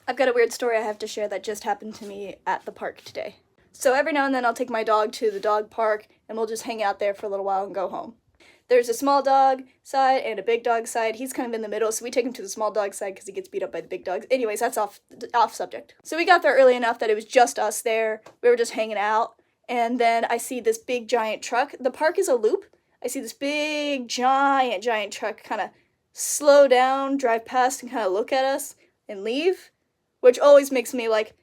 I've got a weird story I have to share that just happened to me at the park today. So every now and then I'll take my dog to the dog park and we'll just hang out there for a little while and go home. There's a small dog side and a big dog side. He's kind of in the middle, so we take him to the small dog side because he gets beat up by the big dogs. Anyways, that's off subject. So we got there early enough that it was just us there. We were just hanging out, and then I see this big giant truck. The park is a loop. I see this big giant truck kind of slow down, drive past, and kind of look at us and leave, which always makes me like,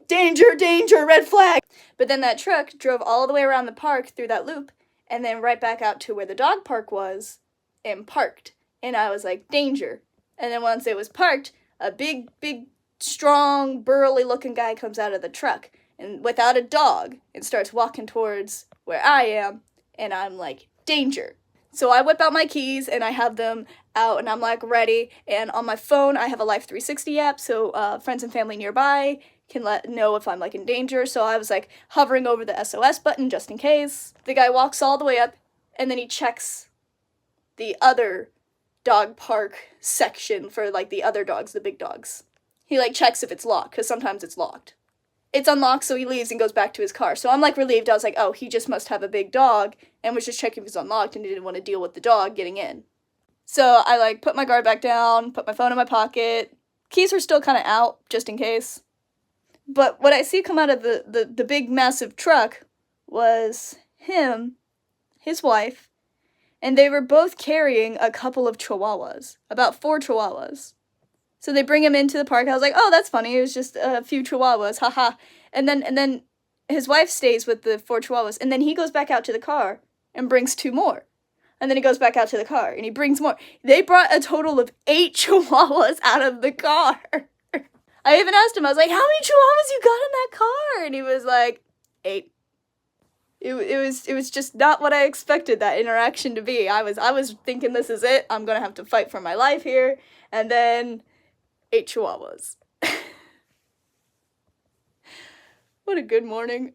danger, danger, red flag. But then that truck drove all the way around the park through that loop and then right back out to where the dog park was and parked. And I was like, danger. And then once it was parked, a big, strong, burly looking guy comes out of the truck and without a dog and starts walking towards where I am. And I'm like, danger. So I whip out my keys and I have them out and I'm like ready. And on my phone, I have a Life 360 app, so friends and family nearby can know if I'm like in danger. So I was like hovering over the SOS button just in case. The guy walks all the way up and then he checks the other dog park section for like the other dogs, the big dogs. He like checks if it's locked because sometimes it's locked. It's unlocked, so he leaves and goes back to his car. So I'm like relieved. I was like, oh, he just must have a big dog and was just checking if it's unlocked and he didn't want to deal with the dog getting in. So I like put my guard back down, put my phone in my pocket. Keys were still kind of out just in case. But what I see come out of the big massive truck was him, his wife, and they were both carrying a couple of chihuahuas, about 4 chihuahuas. So they bring him into the park. I was like, oh, that's funny. It was just a few chihuahuas, haha. And then his wife stays with the 4 chihuahuas, and then he goes back out to the car and brings 2 more. And then he goes back out to the car and he brings more. They brought a total of 8 chihuahuas out of the car. I even asked him, I was like, how many chihuahuas you got in that car? And he was like, 8. It was just not what I expected that interaction to be. I was thinking this is it. I'm gonna have to fight for my life here. And then 8 chihuahuas. What a good morning.